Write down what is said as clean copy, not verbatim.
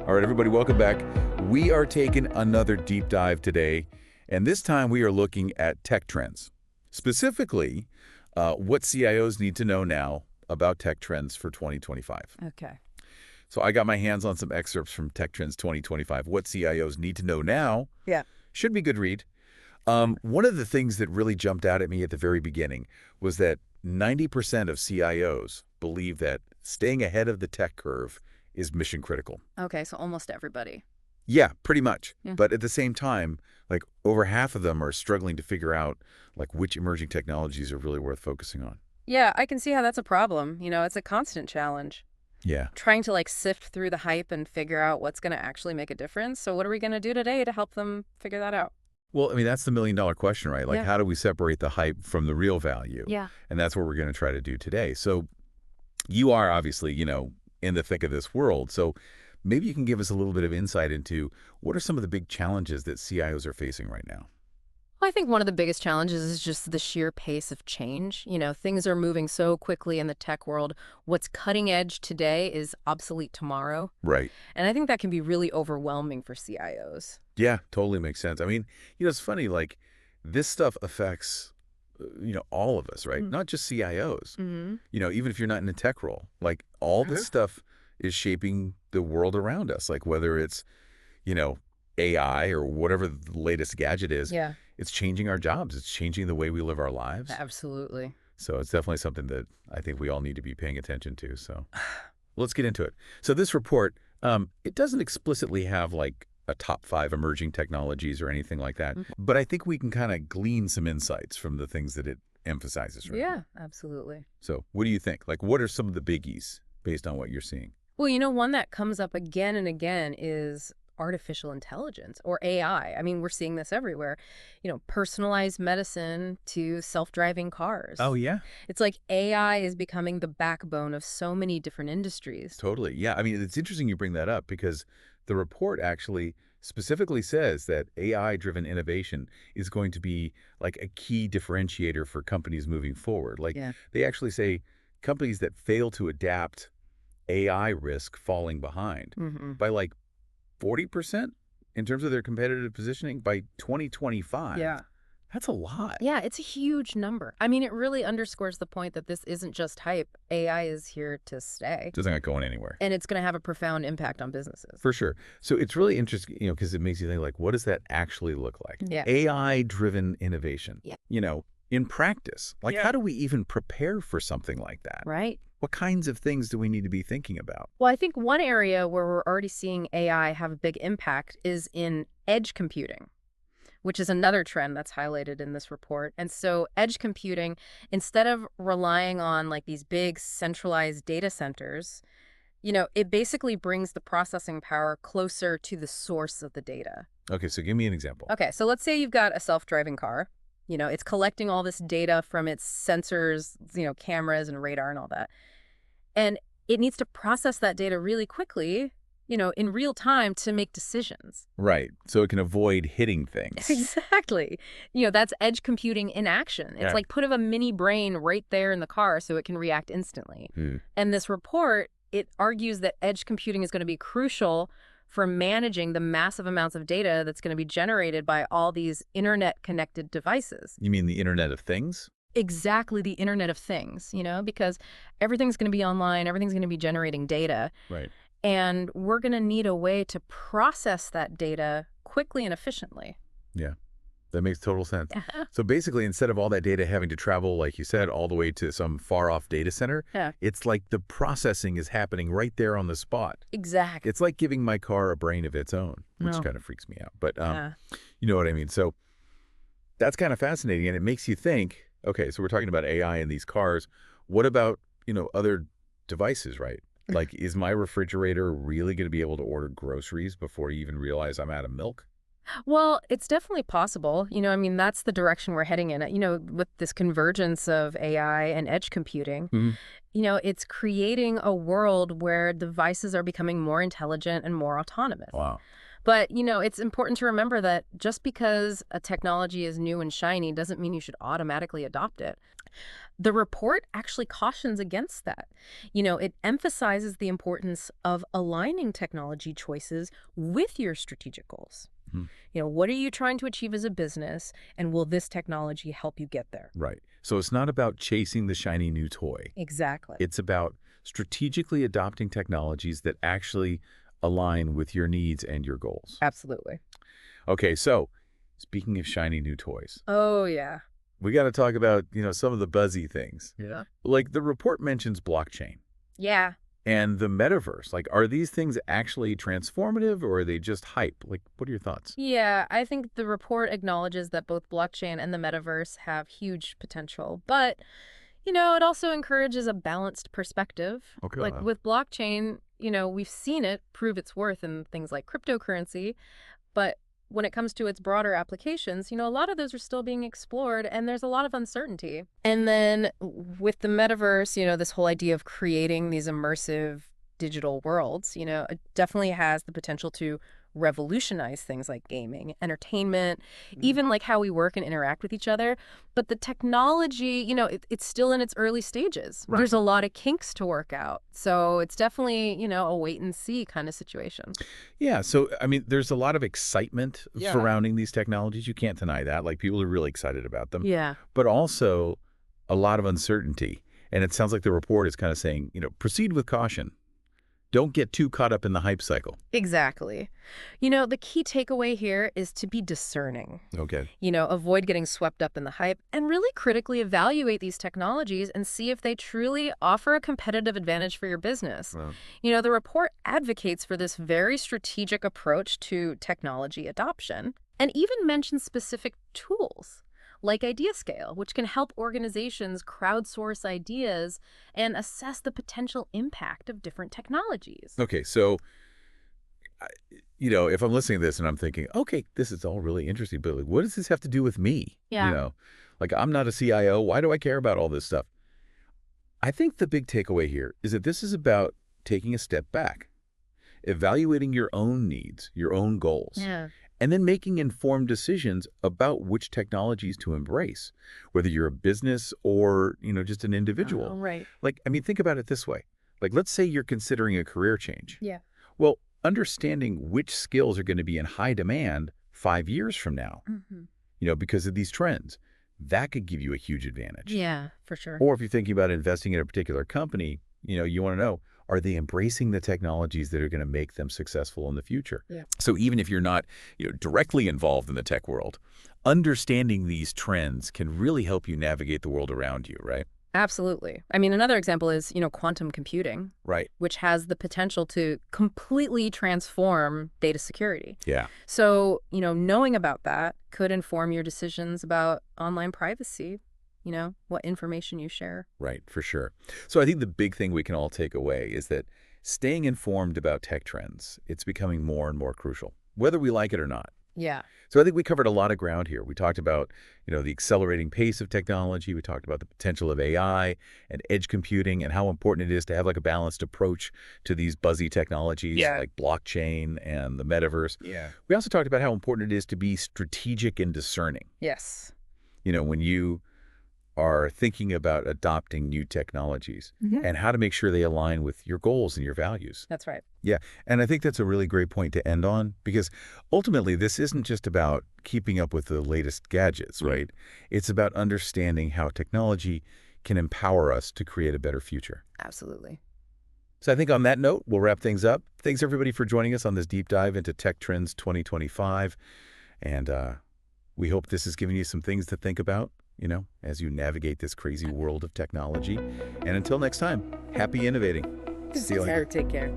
All right, everybody, welcome back. We are taking another deep dive today, and this time we are looking at tech trends. Specifically, what CIOs need to know now about tech trends for 2025. Okay. So I got my hands on some excerpts from Tech Trends 2025. What CIOs need to know now. Yeah. Should be a good read. One of the things that really jumped out at me at the very beginning was that 90% of CIOs believe that staying ahead of the tech curve is mission critical. Okay, so almost everybody. Yeah, pretty much. Yeah. But at the same time, like over half of them are struggling to figure out like which emerging technologies are really worth focusing on. Yeah, I can see how that's a problem. It's a constant challenge. Yeah. Trying to sift through the hype and figure out what's going to actually make a difference. So what are we going to do today to help them figure that out? Well, I mean, that's the million-dollar question, right? Like, Yeah. how do we separate the hype from the real value? Yeah. And that's what we're going to try to do today. So you are obviously, in the thick of this world. So maybe you can give us a little bit of insight into what are some of the big challenges that CIOs are facing right now? Well, I think one of the biggest challenges is just the sheer pace of change. Things are moving so quickly in the tech world. What's cutting edge today is obsolete tomorrow. Right. And I think that can be really overwhelming for CIOs. Yeah, totally makes sense. I mean, it's funny, like this stuff affects, all of us, right? Not just CIOs. Mm-hmm. Even if you're not in a tech role, like all this stuff is shaping the world around us. Like whether it's, AI or whatever the latest gadget is, Yeah, it's changing our jobs. It's changing the way we live our lives. absolutely. So it's definitely something that I think we all need to be paying attention to. So let's get into it. So this report, it doesn't explicitly have like a top 5 emerging technologies or anything like that. But I think we can kind of glean some insights from the things that it emphasizes. Right? Yeah, absolutely. So what do you think? Like, what are some of the biggies based on what you're seeing? Well, one that comes up again and again is artificial intelligence or AI. I mean, we're seeing this everywhere. Personalized medicine to self-driving cars. Oh, yeah. It's like AI is becoming the backbone of so many different industries. Totally. Yeah. I mean, it's interesting you bring that up because the report actually specifically says that AI-driven innovation is going to be like a key differentiator for companies moving forward. Like Yeah. they actually say companies that fail to adapt AI risk falling behind Mm-hmm. by like 40% in terms of their competitive positioning by 2025. Yeah. That's a lot. Yeah, it's a huge number. I mean, it really underscores the point that this isn't just hype. AI is here to stay. It's not going anywhere. And it's going to have a profound impact on businesses. For sure. So it's really interesting, because it makes you think, like, what does that actually look like? Yeah. AI-driven innovation. Yeah. In practice. Like, Yeah. how do we even prepare for something like that? Right? What kinds of things do we need to be thinking about? Well, I think one area where we're already seeing AI have a big impact is in edge computing, which is another trend that's highlighted in this report. And so edge computing, instead of relying on these big centralized data centers, it basically brings the processing power closer to the source of the data. Okay, so give me an example. Okay, so let's say you've got a self-driving car. It's collecting all this data from its sensors, cameras and radar and all that. And it needs to process that data really quickly, in real time to make decisions. Right. So it can avoid hitting things. Exactly. That's edge computing in action. It's Yeah. like put a mini brain right there in the car so it can react instantly. And this report, it argues that edge computing is going to be crucial for managing the massive amounts of data that's going to be generated by all these internet-connected devices. You mean the Internet of Things? Exactly, the Internet of Things, because everything's going to be online, everything's going to be generating data. Right. And we're going to need a way to process that data quickly and efficiently. Yeah. That makes total sense. So basically, instead of all that data having to travel, like you said, all the way to some far-off data center, it's like the processing is happening right there on the spot. Exactly. It's like giving my car a brain of its own, which kind of freaks me out. But you know what I mean? So that's kind of fascinating, and it makes you think, okay, so we're talking about AI in these cars. What about, other devices, right? Like, is my refrigerator really going to be able to order groceries before you even realize I'm out of milk? Well, it's definitely possible. That's the direction we're heading in. With this convergence of AI and edge computing, it's creating a world where devices are becoming more intelligent and more autonomous. Wow. But, it's important to remember that just because a technology is new and shiny doesn't mean you should automatically adopt it. The report actually cautions against that. It emphasizes the importance of aligning technology choices with your strategic goals. Hmm. What are you trying to achieve as a business, and will this technology help you get there? Right. So it's not about chasing the shiny new toy. Exactly. It's about strategically adopting technologies that actually align with your needs and your goals. Absolutely. Okay, so speaking of shiny new toys, Oh, yeah. we got to talk about, some of the buzzy things. Yeah. Like the report mentions blockchain Yeah. and the metaverse. Like, are these things actually transformative or are they just hype? Like, what are your thoughts? Yeah, I think the report acknowledges that both blockchain and the metaverse have huge potential, but it also encourages a balanced perspective. Okay. Like with blockchain, we've seen it prove its worth in things like cryptocurrency, but when it comes to its broader applications, a lot of those are still being explored and there's a lot of uncertainty. And then with the metaverse, this whole idea of creating these immersive digital worlds, it definitely has the potential to revolutionize things like gaming, entertainment, even like how we work and interact with each other. But the technology, it's still in its early stages. Right. There's a lot of kinks to work out. So it's definitely, a wait and see kind of situation. Yeah. So, I mean, there's a lot of excitement Yeah. surrounding these technologies. You can't deny that. Like, people are really excited about them. Yeah. But also a lot of uncertainty. And it sounds like the report is kind of saying, proceed with caution. Don't get too caught up in the hype cycle. Exactly. The key takeaway here is to be discerning. Okay. Avoid getting swept up in the hype and really critically evaluate these technologies and see if they truly offer a competitive advantage for your business. Wow. The report advocates for this very strategic approach to technology adoption and even mentions specific tools like IdeaScale, which can help organizations crowdsource ideas and assess the potential impact of different technologies. Okay. So, if I'm listening to this and I'm thinking, okay, this is all really interesting, but like, what does this have to do with me? Yeah. Like, I'm not a CIO. Why do I care about all this stuff? I think the big takeaway here is that this is about taking a step back, evaluating your own needs, your own goals. Yeah. And then making informed decisions about which technologies to embrace, whether you're a business or, just an individual. Oh, right. Like, I mean, think about it this way. Like, let's say you're considering a career change. Yeah. Well, understanding which skills are going to be in high demand 5 years from now, because of these trends, that could give you a huge advantage. Yeah, for sure. Or if you're thinking about investing in a particular company, you want to know, are they embracing the technologies that are going to make them successful in the future? Yeah. So even if you're not directly involved in the tech world, understanding these trends can really help you navigate the world around you, right? Absolutely. I mean, another example is, quantum computing, Right. which has the potential to completely transform data security. Yeah. So, knowing about that could inform your decisions about online privacy, what information you share. Right, for sure. So I think the big thing we can all take away is that staying informed about tech trends, it's becoming more and more crucial, whether we like it or not. Yeah. So I think we covered a lot of ground here. We talked about, the accelerating pace of technology. We talked about the potential of AI and edge computing and how important it is to have like a balanced approach to these buzzy technologies like blockchain and the metaverse. Yeah. We also talked about how important it is to be strategic and discerning. Yes. When you are thinking about adopting new technologies and how to make sure they align with your goals and your values. That's right. Yeah. And I think that's a really great point to end on, because ultimately this isn't just about keeping up with the latest gadgets, right? It's about understanding how technology can empower us to create a better future. Absolutely. So I think on that note, we'll wrap things up. Thanks everybody for joining us on this deep dive into Tech Trends 2025. And we hope this has given you some things to think about, as you navigate this crazy world of technology. And until next time, happy innovating. See you later. Take care.